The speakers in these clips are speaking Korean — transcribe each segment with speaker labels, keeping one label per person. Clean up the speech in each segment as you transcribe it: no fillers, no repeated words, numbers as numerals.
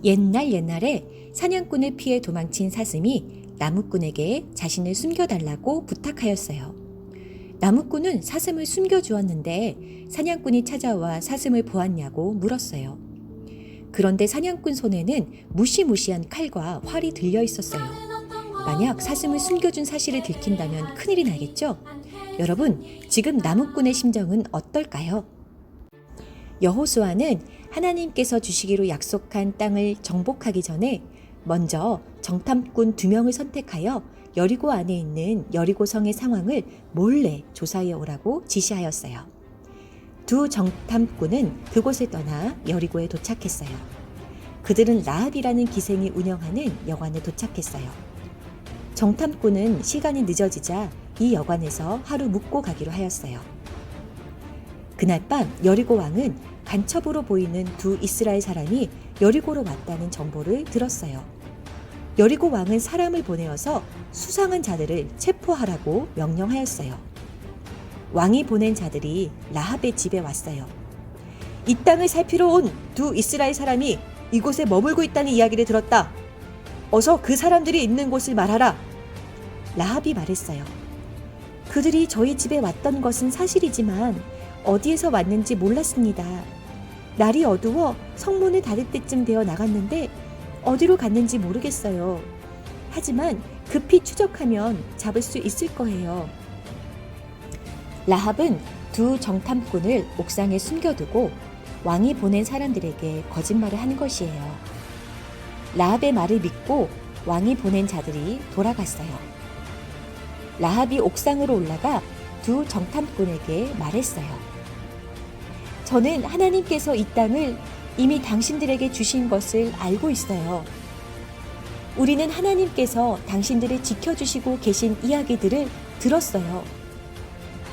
Speaker 1: 옛날에 사냥꾼을 피해 도망친 사슴이 나무꾼에게 자신을 숨겨달라고 부탁하였어요. 나무꾼은 사슴을 숨겨주었는데 사냥꾼이 찾아와 사슴을 보았냐고 물었어요. 그런데 사냥꾼 손에는 무시무시한 칼과 활이 들려 있었어요. 만약 사슴을 숨겨준 사실을 들킨다면 큰일이 나겠죠? 여러분, 지금 나무꾼의 심정은 어떨까요? 여호수아는 하나님께서 주시기로 약속한 땅을 정복하기 전에 먼저 정탐꾼 2명을 선택하여 여리고 안에 있는 여리고성의 상황을 몰래 조사해 오라고 지시하였어요. 2 정탐꾼은 그곳을 떠나 여리고에 도착했어요. 그들은 라합이라는 기생이 운영하는 여관에 도착했어요. 정탐꾼은 시간이 늦어지자 이 여관에서 하루 묵고 가기로 하였어요. 그날 밤 여리고 왕은 간첩으로 보이는 2 이스라엘 사람이 여리고로 왔다는 정보를 들었어요. 여리고 왕은 사람을 보내어서 수상한 자들을 체포하라고 명령하였어요. 왕이 보낸 자들이 라합의 집에 왔어요. 이 땅을 살피러 온 2 이스라엘 사람이 이곳에 머물고 있다는 이야기를 들었다. 어서 그 사람들이 있는 곳을 말하라. 라합이 말했어요. 그들이 저희 집에 왔던 것은 사실이지만 어디에서 왔는지 몰랐습니다. 날이 어두워 성문을 닫을 때쯤 되어 나갔는데 어디로 갔는지 모르겠어요. 하지만 급히 추적하면 잡을 수 있을 거예요. 라합은 2 정탐꾼을 옥상에 숨겨두고 왕이 보낸 사람들에게 거짓말을 한 것이에요. 라합의 말을 믿고 왕이 보낸 자들이 돌아갔어요. 라합이 옥상으로 올라가 2 정탐꾼에게 말했어요. 저는 하나님께서 이 땅을 이미 당신들에게 주신 것을 알고 있어요. 우리는 하나님께서 당신들을 지켜주시고 계신 이야기들을 들었어요.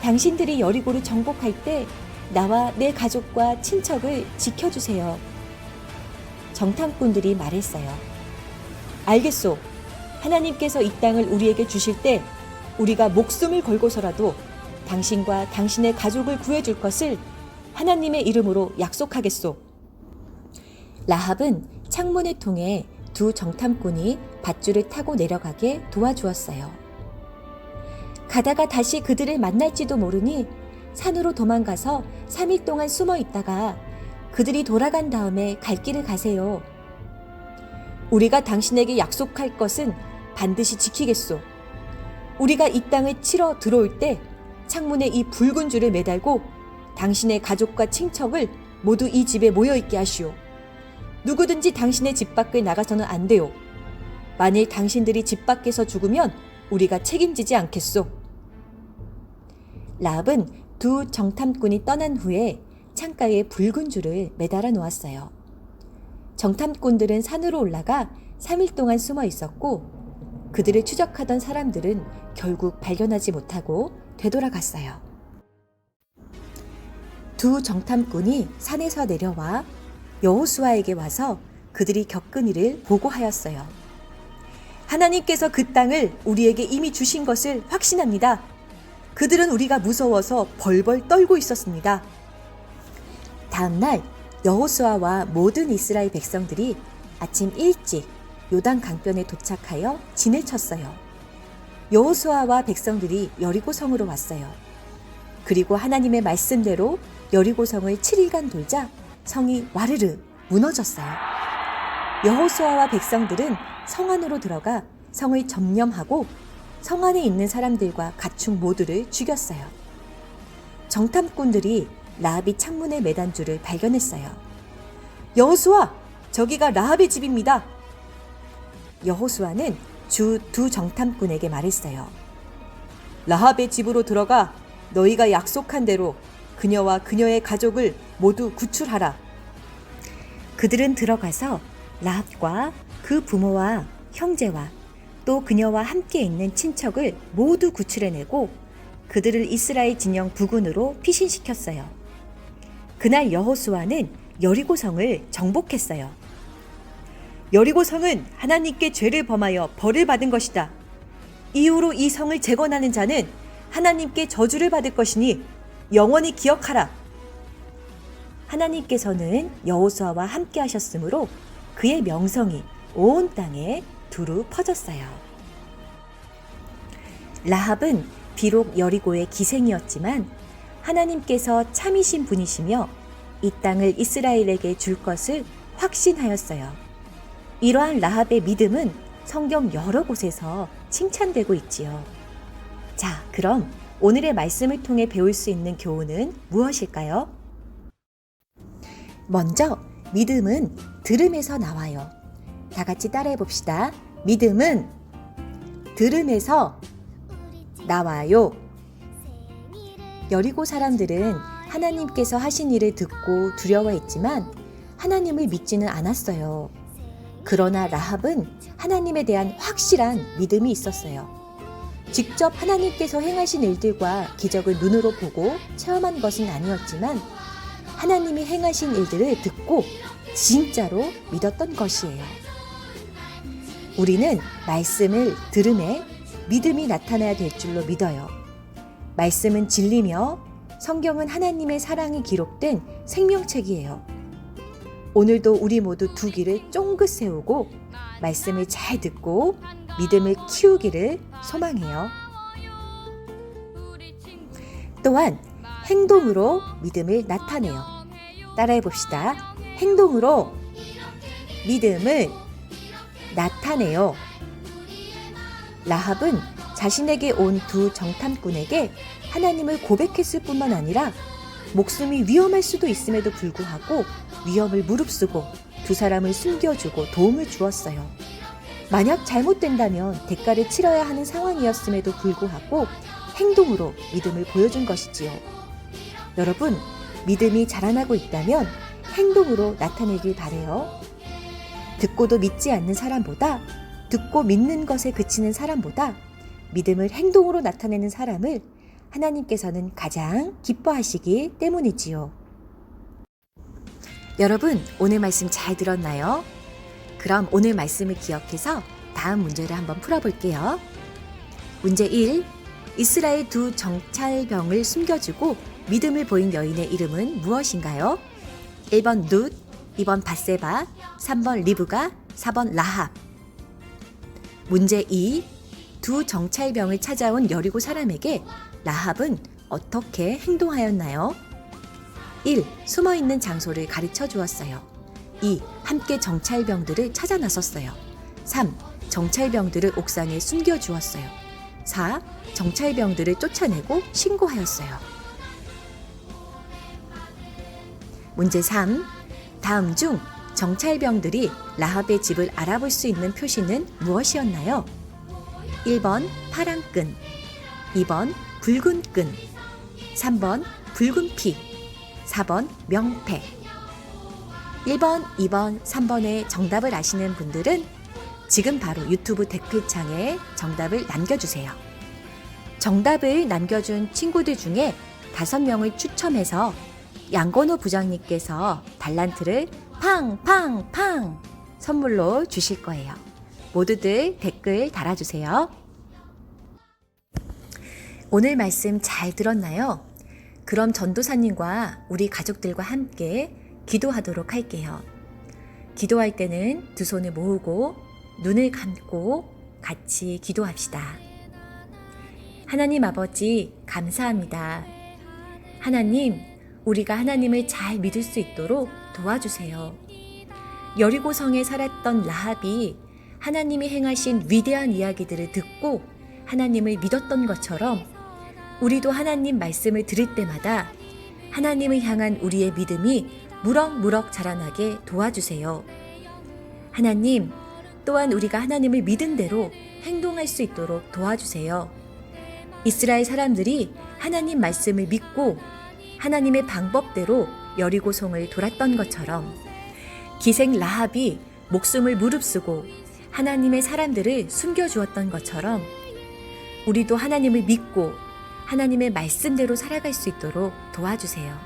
Speaker 1: 당신들이 여리고를 정복할 때 나와 내 가족과 친척을 지켜주세요. 정탐꾼들이 말했어요. 알겠소. 하나님께서 이 땅을 우리에게 주실 때 우리가 목숨을 걸고서라도 당신과 당신의 가족을 구해줄 것을 하나님의 이름으로 약속하겠소. 라합은 창문을 통해 2 정탐꾼이 밧줄을 타고 내려가게 도와주었어요. 가다가 다시 그들을 만날지도 모르니 산으로 도망가서 3일 동안 숨어 있다가 그들이 돌아간 다음에 갈 길을 가세요. 우리가 당신에게 약속할 것은 반드시 지키겠소. 우리가 이 땅을 치러 들어올 때 창문에 이 붉은 줄을 매달고 당신의 가족과 친척을 모두 이 집에 모여있게 하시오. 누구든지 당신의 집 밖을 나가서는 안 돼요. 만일 당신들이 집 밖에서 죽으면 우리가 책임지지 않겠소. 라합은 2 정탐꾼이 떠난 후에 창가에 붉은 줄을 매달아 놓았어요. 정탐꾼들은 산으로 올라가 3일 동안 숨어 있었고 그들을 추적하던 사람들은 결국 발견하지 못하고 되돌아갔어요. 2 정탐꾼이 산에서 내려와 여호수아에게 와서 그들이 겪은 일을 보고하였어요. 하나님께서 그 땅을 우리에게 이미 주신 것을 확신합니다. 그들은 우리가 무서워서 벌벌 떨고 있었습니다. 다음 날 여호수아와 모든 이스라엘 백성들이 아침 일찍 요단 강변에 도착하여 진을 쳤어요. 여호수아와 백성들이 여리고성으로 왔어요. 그리고 하나님의 말씀대로 여리고성을 7일간 돌자 성이 와르르 무너졌어요. 여호수아와 백성들은 성 안으로 들어가 성을 점령하고 성 안에 있는 사람들과 가축 모두를 죽였어요. 정탐꾼들이 라합이 창문에 매단 줄을 발견했어요. 여호수아, 저기가 라합의 집입니다. 여호수아는 2 정탐꾼에게 말했어요. 라합의 집으로 들어가 너희가 약속한 대로 그녀와 그녀의 가족을 모두 구출하라. 그들은 들어가서 라합과 그 부모와 형제와 또 그녀와 함께 있는 친척을 모두 구출해내고 그들을 이스라엘 진영 부근으로 피신시켰어요. 그날 여호수아는 여리고성을 정복했어요. 여리고성은 하나님께 죄를 범하여 벌을 받은 것이다. 이후로 이 성을 재건하는 자는 하나님께 저주를 받을 것이니 영원히 기억하라. 하나님께서는 여호수아와 함께 하셨으므로 그의 명성이 온 땅에 두루 퍼졌어요. 라합은 비록 여리고의 기생이었지만 하나님께서 참이신 분이시며 이 땅을 이스라엘에게 줄 것을 확신하였어요. 이러한 라합의 믿음은 성경 여러 곳에서 칭찬되고 있지요. 자, 그럼 오늘의 말씀을 통해 배울 수 있는 교훈은 무엇일까요? 먼저 믿음은 들음에서 나와요. 다 같이 따라해 봅시다. 믿음은 들음에서 나와요. 여리고 사람들은 하나님께서 하신 일을 듣고 두려워했지만 하나님을 믿지는 않았어요. 그러나 라합은 하나님에 대한 확실한 믿음이 있었어요. 직접 하나님께서 행하신 일들과 기적을 눈으로 보고 체험한 것은 아니었지만 하나님이 행하신 일들을 듣고 진짜로 믿었던 것이에요. 우리는 말씀을 들음에 믿음이 나타나야 될 줄로 믿어요. 말씀은 진리며 성경은 하나님의 사랑이 기록된 생명책이에요. 오늘도 우리 모두 두 귀를 쫑긋 세우고 말씀을 잘 듣고 믿음을 키우기를 소망해요. 또한 행동으로 믿음을 나타내요. 따라해 봅시다. 행동으로 믿음을 나타내요. 라합은 자신에게 온 두 정탐꾼에게 하나님을 고백했을 뿐만 아니라 목숨이 위험할 수도 있음에도 불구하고 위험을 무릅쓰고 두 사람을 숨겨주고 도움을 주었어요. 만약 잘못된다면 대가를 치러야 하는 상황이었음에도 불구하고 행동으로 믿음을 보여준 것이지요. 여러분, 믿음이 자라나고 있다면 행동으로 나타내길 바래요. 듣고도 믿지 않는 사람보다 듣고 믿는 것에 그치는 사람보다 믿음을 행동으로 나타내는 사람을 하나님께서는 가장 기뻐하시기 때문이지요. 여러분, 오늘 말씀 잘 들었나요? 그럼 오늘 말씀을 기억해서 다음 문제를 한번 풀어볼게요. 문제 1. 이스라엘 두 정찰병을 숨겨주고 믿음을 보인 여인의 이름은 무엇인가요? 1번 룻, 2번 밧세바, 3번 리브가, 4번 라합. 문제 2. 두 정찰병을 찾아온 여리고 사람에게 라합은 어떻게 행동하였나요? 1. 숨어있는 장소를 가르쳐 주었어요. 2. 함께 정찰병들을 찾아 나섰어요. 3. 정찰병들을 옥상에 숨겨 주었어요. 4. 정찰병들을 쫓아내고 신고하였어요. 문제 3. 다음 중 정찰병들이 라합의 집을 알아볼 수 있는 표시는 무엇이었나요? 1번 파란 끈, 2번 붉은 끈, 3번 붉은 피, 4번 명패. 1번, 2번, 3번의 정답을 아시는 분들은 지금 바로 유튜브 댓글창에 정답을 남겨주세요. 정답을 남겨준 친구들 중에 5명을 추첨해서 양건호 부장님께서 달란트를 팡팡팡 선물로 주실 거예요. 모두들 댓글 달아주세요. 오늘 말씀 잘 들었나요? 그럼 전도사님과 우리 가족들과 함께 기도하도록 할게요. 기도할 때는 두 손을 모으고 눈을 감고 같이 기도합시다. 하나님 아버지, 감사합니다. 하나님, 우리가 하나님을 잘 믿을 수 있도록 도와주세요. 여리고성에 살았던 라합이 하나님이 행하신 위대한 이야기들을 듣고 하나님을 믿었던 것처럼 우리도 하나님 말씀을 들을 때마다 하나님을 향한 우리의 믿음이 무럭무럭 자라나게 도와주세요. 하나님, 또한 우리가 하나님을 믿은 대로 행동할 수 있도록 도와주세요. 이스라엘 사람들이 하나님 말씀을 믿고 하나님의 방법대로 여리고성을 돌았던 것처럼 기생 라합이 목숨을 무릅쓰고 하나님의 사람들을 숨겨주었던 것처럼 우리도 하나님을 믿고 하나님의 말씀대로 살아갈 수 있도록 도와주세요.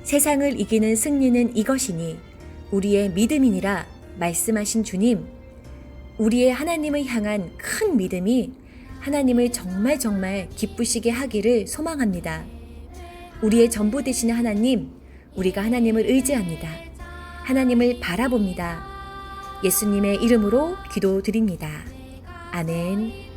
Speaker 1: 세상을 이기는 승리는 이것이니 우리의 믿음이니라 말씀하신 주님, 우리의 하나님을 향한 큰 믿음이 하나님을 정말 기쁘시게 하기를 소망합니다. 우리의 전부 되시는 하나님, 우리가 하나님을 의지합니다. 하나님을 바라봅니다. 예수님의 이름으로 기도드립니다. 아멘.